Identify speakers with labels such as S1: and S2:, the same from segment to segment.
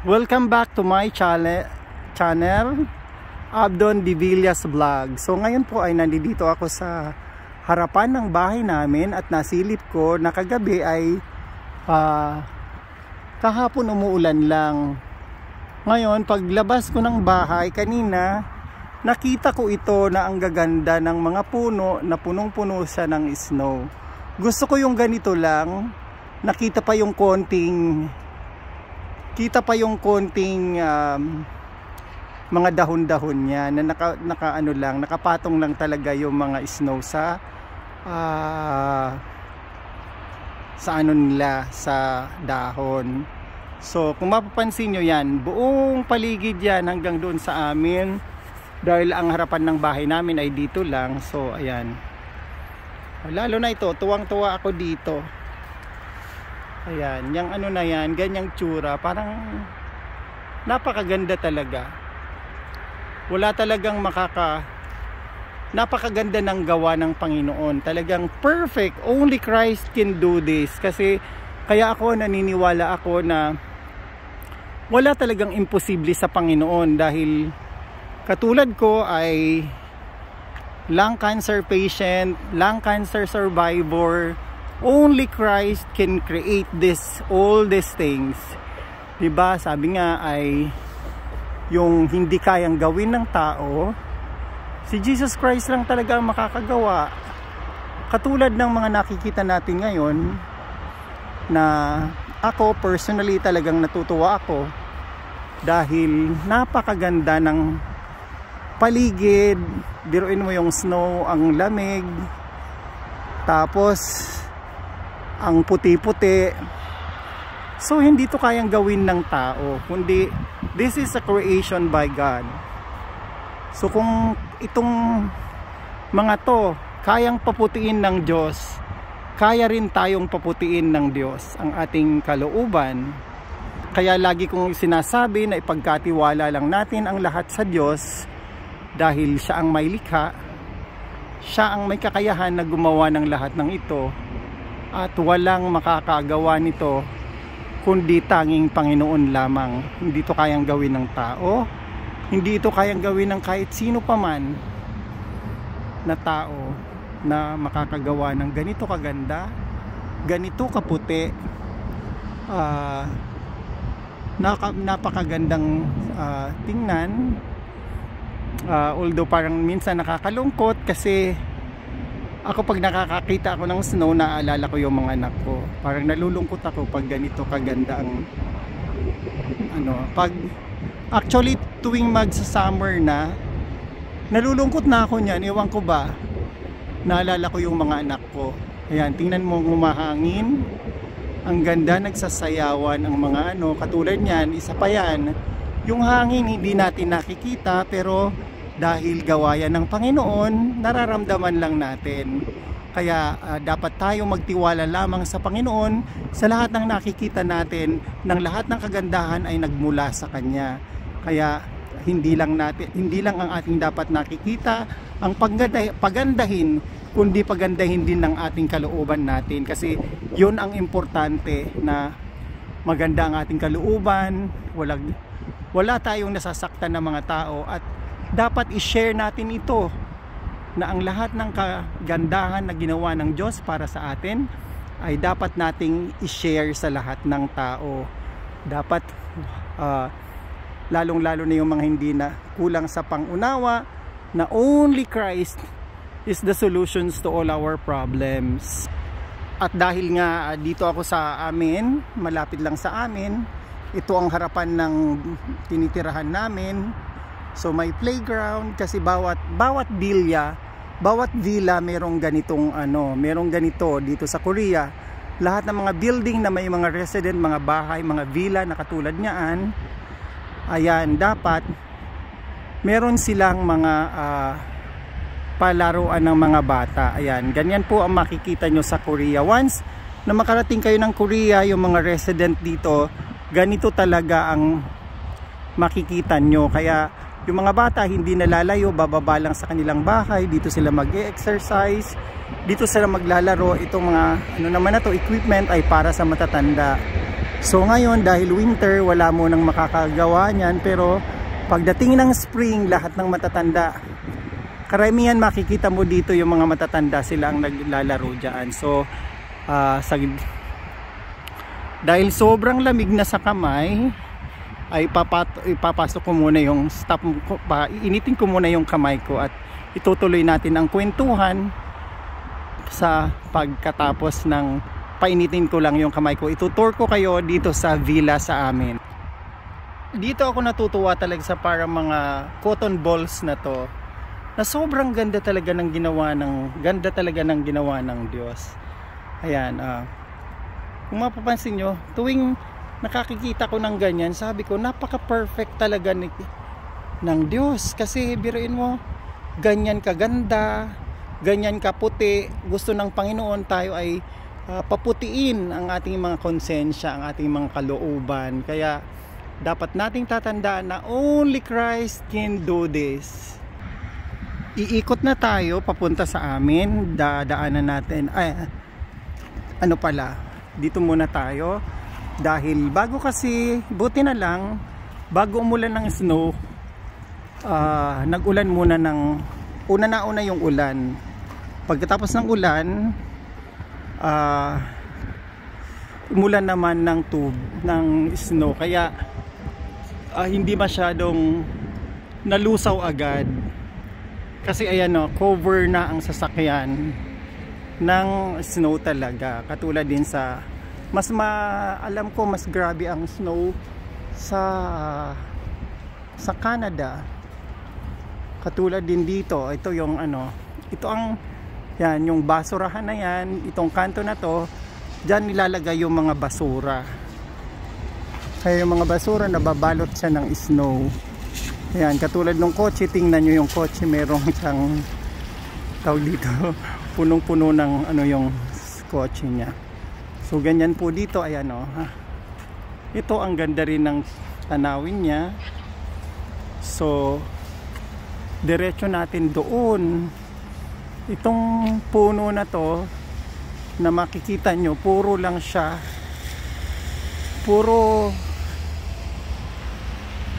S1: Welcome back to my channel, Abdon Divillas Vlog. So ngayon po ay nandito ako sa harapan ng bahay namin at nasilip ko na kagabi ay kahapon umuulan lang. Ngayon paglabas ko ng bahay kanina, nakita ko ito na ang gaganda ng mga puno na punong-puno siya ng snow. Gusto ko yung ganito lang, nakita pa yung konting mga dahon-dahon niya na nakapatong lang talaga yung mga snow sa ano nila, sa dahon. So kung mapapansin nyo yan, buong paligid yan hanggang doon sa amin, dahil ang harapan ng bahay namin ay dito lang. So ayan, lalo na ito, tuwang-tuwa ako dito. Ayan, yung ano na yan, ganyang tsura, parang napakaganda talaga. Wala talagang napakaganda ng gawa ng Panginoon. Talagang perfect, only Christ can do this. Kasi kaya ako naniniwala ako na wala talagang imposible sa Panginoon, dahil katulad ko ay lung cancer patient, lung cancer survivor. Only Christ can create all these things. Diba? Sabi nga ay yung hindi kayang gawin ng tao, si Jesus Christ lang talaga ang makakagawa. Katulad ng mga nakikita natin ngayon, na ako personally talagang natutuwa ako dahil napakaganda ng paligid. Biruin mo yung snow, ang lamig, tapos ang puti-puti. So hindi to kayang gawin ng tao, kundi this is a creation by God. So kung itong mga to kayang paputiin ng Diyos, kaya rin tayong paputiin ng Diyos ang ating kalooban. Kaya lagi kong sinasabi na ipagkatiwala lang natin ang lahat sa Diyos, dahil siya ang may likha, siya ang may kakayahan na gumawa ng lahat ng ito, at walang makakagawa nito kundi tanging Panginoon lamang. Hindi ito kayang gawin ng tao, hindi ito kayang gawin ng kahit sino paman na tao na makakagawa ng ganito kaganda, ganito kaputi, napakagandang tingnan. Although parang minsan nakakalungkot, kasi ako pag nakakakita ako ng snow, naalala ko yung mga anak ko. Parang nalulungkot ako pag ganito kaganda ang actually tuwing magsa-summer na, nalulungkot na ako niyan. Ewan ko ba, naalala ko yung mga anak ko. Ayan, tingnan mo, humahangin, ang ganda, nagsasayawan ang mga katulad niyan. Isa pa yan, yung hangin hindi natin nakikita, pero dahil gawayan ng Panginoon, nararamdaman lang natin. Kaya dapat tayo magtiwala lamang sa Panginoon sa lahat ng nakikita natin, ng lahat ng kagandahan ay nagmula sa Kanya. Kaya hindi lang ang ating dapat nakikita ang pagandahin, kundi pagandahin din ng ating kalooban natin. Kasi yun ang importante, na maganda ang ating kalooban, wala tayong nasasaktan ng mga tao, at dapat i-share natin ito, na ang lahat ng kagandahan na ginawa ng Diyos para sa atin ay dapat nating i-share sa lahat ng tao. Dapat lalong-lalo na yung mga hindi na kulang sa pangunawa, na only Christ is the solutions to all our problems. At dahil nga dito ako sa amin, malapit lang sa amin, ito ang harapan ng tinitirahan namin. So may playground, kasi bawat villa merong ganitong merong ganito dito sa Korea. Lahat ng mga building na may mga resident, mga bahay, mga villa na katulad niyaan, ayan, dapat meron silang mga palaruan ng mga bata. Ayan, ganyan po ang makikita nyo sa Korea. Once na makarating kayo ng Korea, yung mga resident dito, ganito talaga ang makikita nyo. Kaya yung mga bata hindi nalalayo, bababa lang sa kanilang bahay, dito sila mag-exercise, dito sila maglalaro. Itong mga equipment ay para sa matatanda. So ngayon dahil winter, wala mo nang makakagawa niyan, pero pagdating ng spring, lahat ng matatanda, karamihan makikita mo dito yung mga matatanda, sila ang naglalaro dyan. So dahil sobrang lamig na sa kamay, ay ipapasok ko muna yung iinitin ko muna yung kamay ko at itutuloy natin ang kwentuhan sa pagkatapos ng painitin ko lang yung kamay ko. Itutour ko kayo dito sa villa sa amin. Dito ako natutuwa talaga sa parang mga cotton balls na to, na sobrang ganda talaga ng ginawa ng Diyos. Ayan, kung mapapansin nyo, tuwing nakakikita ko ng ganyan, sabi ko napaka-perfect talaga ng Diyos. Kasi biruin mo, ganyan kaganda, ganyan kaputi. Gusto ng Panginoon tayo ay paputiin ang ating mga konsensya, ang ating mga kalooban. Kaya dapat nating tatandaan na only Christ can do this. Iikot na tayo papunta sa amin. Dadaanan natin dito muna tayo. Dahil bago kasi, buti na lang, bago umulan ng snow, nag-ulan muna una yung ulan. Pagkatapos ng ulan, umulan naman ng snow. Kaya, hindi masyadong nalusaw agad. Kasi ayan cover na ang sasakyan ng snow talaga. Katulad din sa alam ko mas grabe ang snow sa Canada. Katulad din dito, ito yung yung basurahan na yan, itong kanto na to, diyan nilalagay yung mga basura. Kaya yung mga basura nababalot siya ng snow. Ayan, katulad ng kotse, tingnan nyo yung kotse, merong siyang tawag dito, punong-puno ng yung kotse niya. So ganyan po dito, ayan ito ang ganda rin ng tanawin niya. So diretso natin doon. Itong puno na to na makikita nyo, puro lang siya,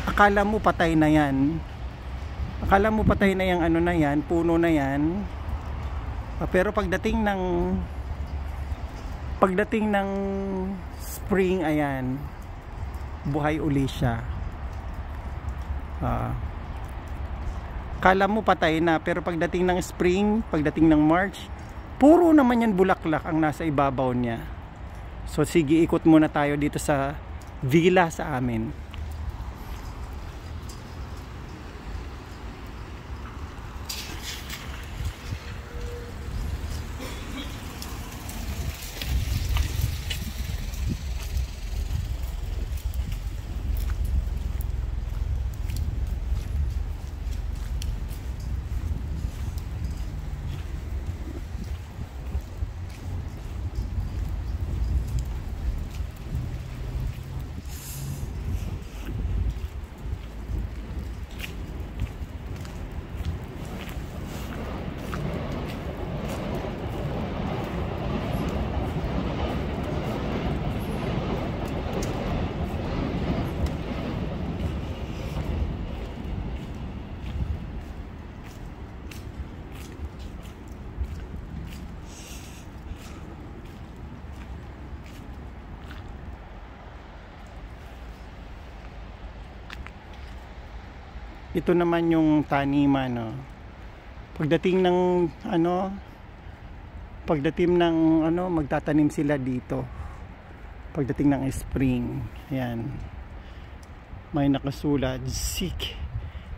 S1: akala mo patay na yan. Akala mo patay na yung na yan, puno na yan. Pero pagdating ng spring, ayan, buhay uli siya. Kala mo patay na, pero pagdating ng spring, pagdating ng March, puro naman yan bulaklak ang nasa ibabaw niya. So sige, ikot muna tayo dito sa villa sa amin. Ito naman yung taniman, Pagdating ng magtatanim sila dito. Pagdating ng spring, ayan. May nakasulat,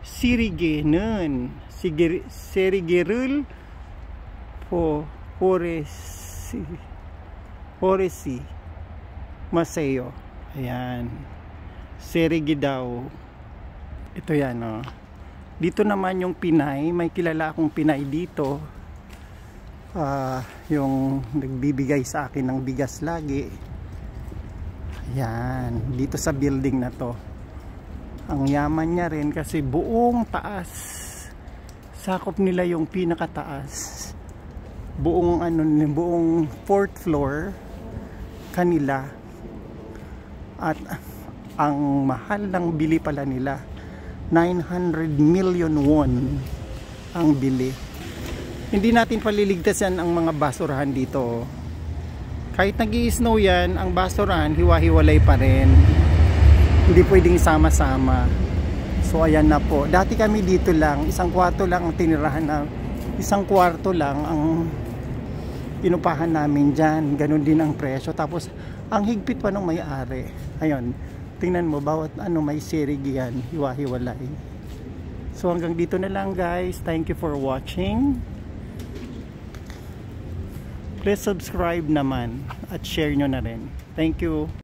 S1: Sirigerul Foresi Maseo. Ayan. Serigi daw. Ito yan, Dito naman yung Pinay, may kilala akong Pinay dito. Yung nagbibigay sa akin ng bigas lagi. Ayan, dito sa building na to. Ang yaman niya rin kasi buong taas, sakop nila yung pinakataas. Buong 4th floor kanila. At ang mahal ng bili pala nila, 900 million won ang bili. Hindi natin paliligtasan ang mga basurahan dito. Kahit nag-i-snow yan, ang basurahan hiwa-hiwalay pa rin. Hindi pwedeng sama-sama. So ayan na po. Dati kami dito lang, isang kwarto lang ang tinirahan na, isang kwarto lang ang inupahan namin dyan. Ganon din ang presyo. Tapos ang higpit pa nung may-ari. Ayun, tingnan mo, bawat ano may sirig yan, hiwa-hiwalay. So hanggang dito na lang guys. Thank you for watching. Please subscribe naman at share nyo na rin. Thank you.